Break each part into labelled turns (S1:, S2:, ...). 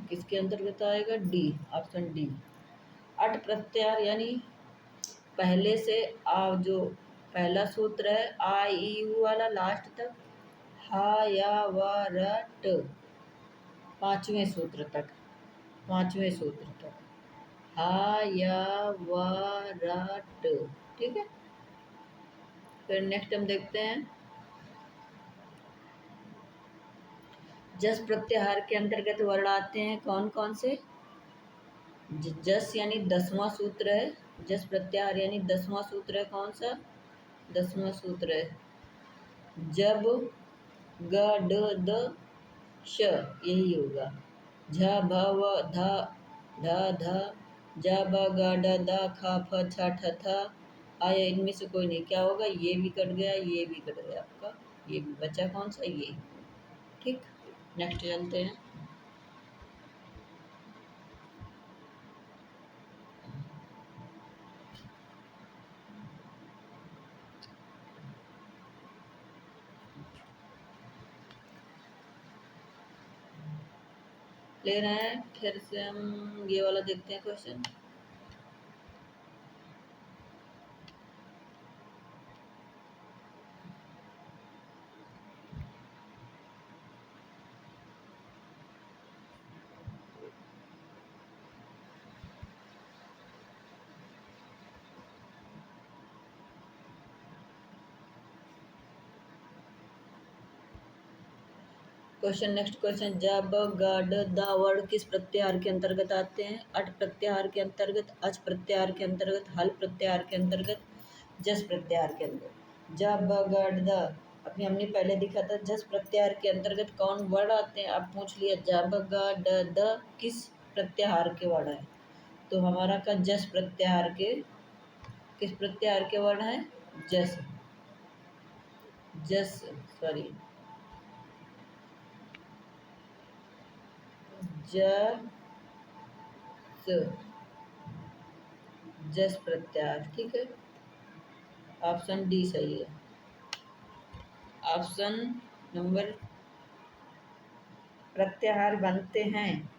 S1: किसके अंतर्गत आएगा? D, option D. अट प्रत्याहार यानी पहले से जो पहला सूत्र है आ ई यू वाला लास्ट तक, हा या व र ट, पांचवें सूत्र तक, पांचवें सूत्र तक, हा या व र ट। ठीक है, फिर नेक्स्ट हम देखते हैं जस प्रत्याहार के अंतर्गत वर्ण आते हैं कौन कौन से? जस यानी 10वां सूत्र है, जस प्रत्याहार यानी 10वां सूत्र है। कौन सा? 10वां सूत्र है जब ग ड द श, यही होगा। झ भ व ध ढ ध ज ब ग ड द ख फ छ ठ थ आया, इनमें से कोई नहीं। क्या होगा? ये भी कट गया, ये भी कट गया, आपका ये भी बचा। कौन सा? ये। ठीक, नेक्स्ट चलते हैं। ले रहे हैं फिर से हम ये वाला देखते हैं क्वेश्चन। क्वेश्चन नेक्स्ट क्वेश्चन, जब ग ड द वर्ण किस प्रत्याहार के अंतर्गत आते हैं? अट प्रत्याहार के अंतर्गत, अच प्रत्याहार के अंतर्गत, हल प्रत्याहार के अंतर्गत, जस प्रत्याहार के अंतर्गत। जब ग ड द अभी हमने पहले दिखा था जस प्रत्याहार के अंतर्गत कौन वर्ण आते हैं। अब पूछ लिया जब ग ड द किस प्रत्याहार के वर्ण है, तो हमारा का जस प्रत्याहार के, किस प्रत्याहार के वर्ण है? जस, जस सॉरी जस प्रत्याहार। ठीक है, ऑप्शन डी सही है। ऑप्शन नंबर, प्रत्याहार बनते हैं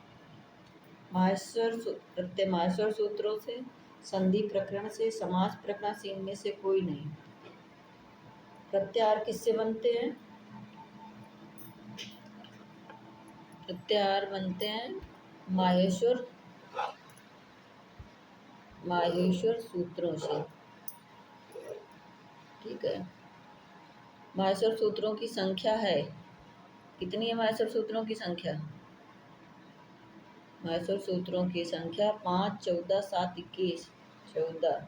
S1: माहेश्वर सूत्रों से, संधि प्रकरण से, समास प्रकरण से, इनमें से कोई नहीं। प्रत्याहार किससे बनते हैं? प्रत्याहार बनते हैं माहेश्वर सूत्रों से। ठीक है, माहेश्वर सूत्रों की संख्या है कितनी है? माहेश्वर सूत्रों की संख्या, माहेश्वर सूत्रों की संख्या 5, 14, 7, 21, 14।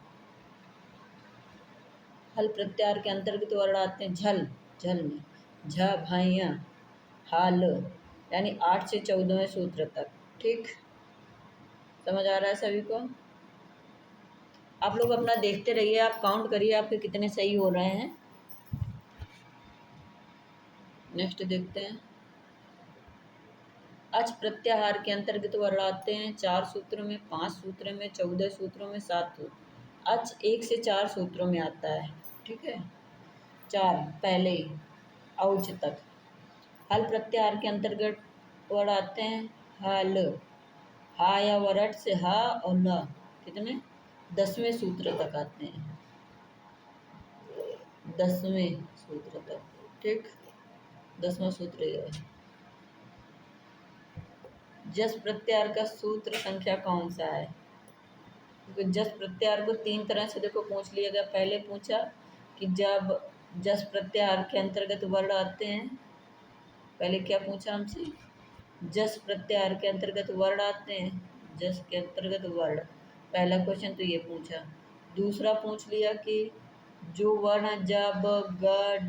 S1: हल प्रत्याहार के अंतर्गत वर्ण आते हैं झल, झल में झ भैया हाल, यानी 8 से 14वें सूत्र तक। ठीक, समझ आ रहा है सभी को? आप लोग अपना देखते रहिए, आप काउंट करिए आपके कितने सही हो रहे हैं। नेक्स्ट देखते हैं, अच प्रत्याहार के अंतर्गत वर्ण आते हैं 4 सूत्रों में, 5 सूत्रों में, 14 सूत्रों में, 7 सूत्र। अच 1 से 4 सूत्रों में आता है। ठीक है, 4 पहले ही औच तक। हल प्रत्याहार के अंतर्गत वर्ण आते हैं हल, हा या वरट से हा और ल, कितने? 10वें सूत्र तक आते हैं, 10वें सूत्र तक। ठीक, 10वां सूत्र ये है। जस प्रत्याहार का सूत्र संख्या कौन सा है? क्योंकि जस प्रत्याहार को 3 तरह से देखो पूछ लिया गया। पहले पूछा कि जब जस प्रत्याहार के अंतर्गत वर्ण आते हैं, पहले क्या पूछा हमसे? जस प्रत्याहार के अंतर्गत वर्ण आते हैं, जस के अंतर्गत वर्ण, पहला क्वेश्चन तो ये पूछा। दूसरा पूछ लिया कि जो वर्ण जब ग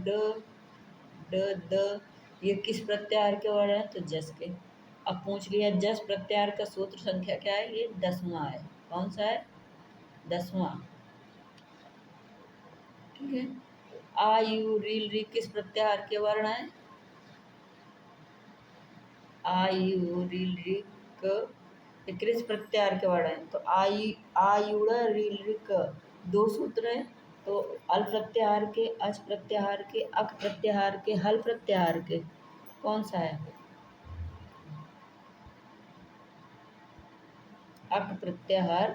S1: ड द ये किस प्रत्याहार के वर्ण है, तो जस के। अब पूछ लिया जस प्रत्याहार का सूत्र संख्या क्या है, ये 10वां है। कौन सा है? 10वां। ठीक है, आ यू रील री किस प्रत्याहार के वर्ण है? आ यू रील री किस प्रत्याहार के वर्ण है? तो आ यूड़ा रील री क 2 सूत्र हैं, तो अल प्रत्याहार के, अच प्रत्याहार के, अक प्रत्याहार के, हल प्रत्याहार के, कौन सा है? अक प्रत्याहार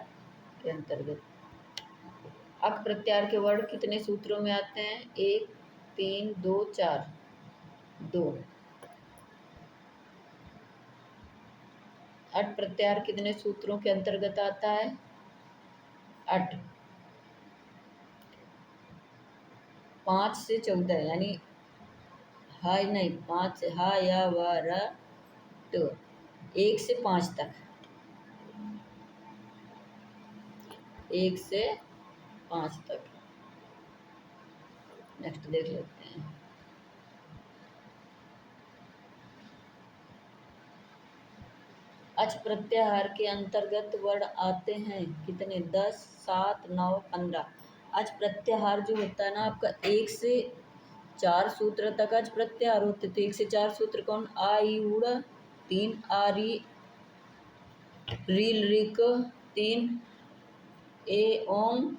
S1: के अंतर्गत। अक प्रत्याहार के वर्ण कितने सूत्रों में आते हैं? 1, 3, 2, 4। 2। अट प्रत्याहार कितने सूत्रों के अंतर्गत आता है? 8। 5 से 14 यानी हाय नहीं 5 से हा या व र ट 1 से 5 तक। 1 से 5 तक। नेक्स्ट देख लेते हैं। अच प्रत्याहार के अंतर्गत वर्ण आते हैं कितने? 10, 7, 9, 15। अच प्रत्याहार जो होता है ना आपका 1 से 4 सूत्र तक अच प्रत्याहार होते थे। 1 से 4 सूत्र कौन? आ ई उड़ 3, आ री रील रिक 3, ए ओम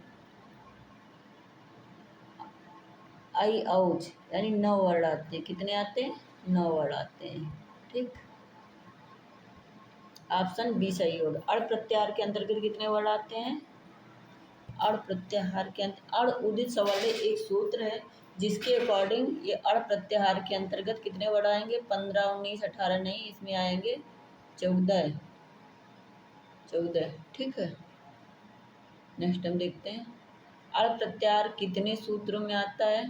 S1: आई औज यानी 9 वर्ण आते हैं। कितने आते हैं? 9 वर्ण आते हैं। ठीक, ऑप्शन बी सही होगा। अड़ प्रत्याहार के अंतर्गत कितने वर्ण आते हैं? अड़ प्रत्याहार के अड़ उदित सवर्णे एक सूत्र है जिसके अकॉर्डिंग ये अड़ प्रत्याहार के अंतर्गत कितने वर्ण आएंगे? 15, 19, 18 नहीं, इसमें आएंगे 14। 14। ठीक है, नेक्स्ट हम देखते हैं। अड़ प्रत्याहार कितने सूत्रों में आता है?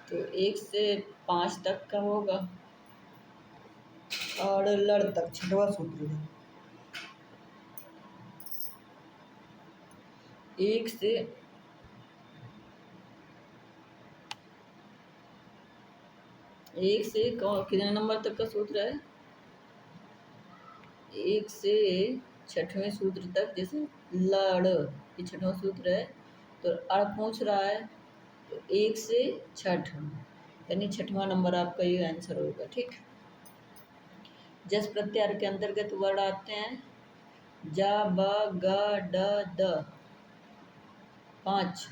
S1: तो 1 से 5 तक का होगा और लड़ तक 6वां सूत्र है। 1 से 1 से कितने नंबर तक का सूत्र है? 1 से 6वें सूत्र तक। जैसे लड़ ये 6वां सूत्र है तो अड़ पूछ रहा है तो 1 से 6 यानी 6वां नंबर आपका ये आंसर होगा। ठीक, जस प्रत्याहार के अंतर्गत वर्ण आते हैं जा ब ग ड द 5।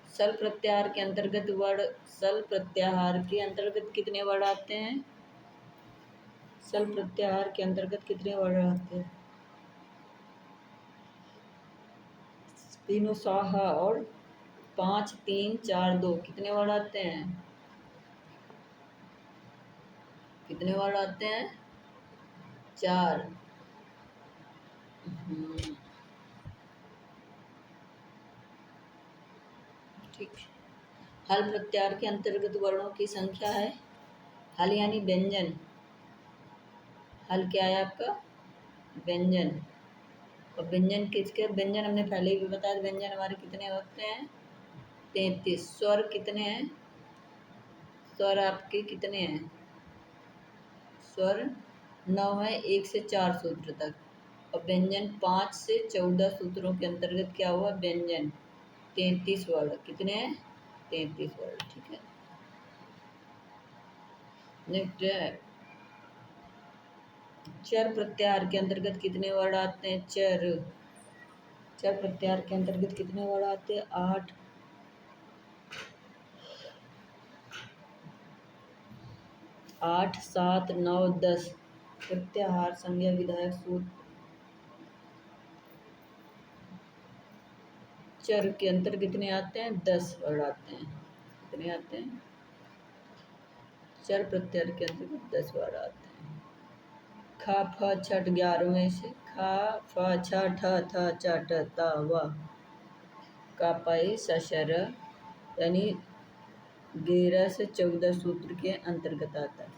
S1: सल प्रत्याहार के अंतर्गत वर्ण सल प्रत्याहार के अंतर्गत कितने वर्ण आते हैं? सल प्रत्याहार के अंतर्गत कितने वर्ण आते हैं? तीनों साहा और 5, 3, 4, 2 कितने वर्ण आते हैं? कितने वर्ण आते हैं? 4। ठीक, हल प्रत्याहार के अंतर्गत वर्णों की संख्या है। हल यानी व्यंजन। हल क्या है आपका? व्यंजन। और व्यंजन किसके? व्यंजन हमने पहले ही भी बताया। व्यंजन हमारे कितने होते हैं? 33। स्वर कितने हैं? स्वर आपके कितने हैं? स्वर 9 है 1 से 4 सूत्र तक। और व्यंजन 5 से 14 सूत्रों के अंतर्गत क्या हुआ? व्यंजन 33 वर्ण। कितने हैं? 33 वर्ण। ठीक है, नेक्स्ट चर प्रत्याहार के अंतर्गत कितने वर्ण आते हैं? चर प्रत्याहार के अंतर्गत कितने वर्ण आते हैं? 8। 8, 7, 9, 10 प्रत्याहार संज्ञा विधायक सूत्र चर के अंतर्गत कितने आते हैं? 10 वर्ण आते हैं। कितने आते हैं? चर प्रत्याहार के अंतर्गत 10 वर्ण आते हैं। ख फ छठ 11वें से ख फ छ ठ थ च ट त व का पाई सशर यानी 11 से 14 सूत्र के अंतर्गत आता है।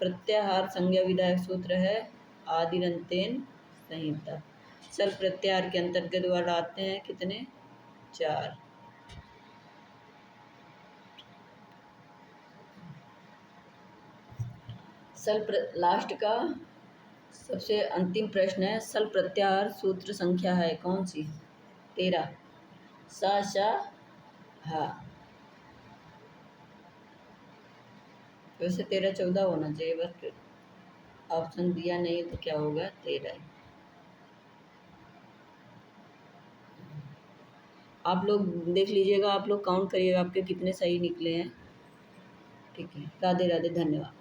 S1: प्रत्याहार संज्ञा विधायक सूत्र है आदिरंतेन संहिता। सल प्रत्याहार के अंतर्गत वर्ण आते हैं कितने? 4। लास्ट का सबसे अंतिम प्रश्न है। सल प्रत्याहार सूत्र संख्या है कौन सी? 13। सा शा हा। वैसे 13, 14 होना चाहिए, बस ऑप्शन दिया नहीं तो क्या होगा? 13। आप लोग देख लीजिएगा, आप लोग काउंट करिएगा आपके कितने सही निकले हैं। ठीक है, राधे राधे, धन्यवाद।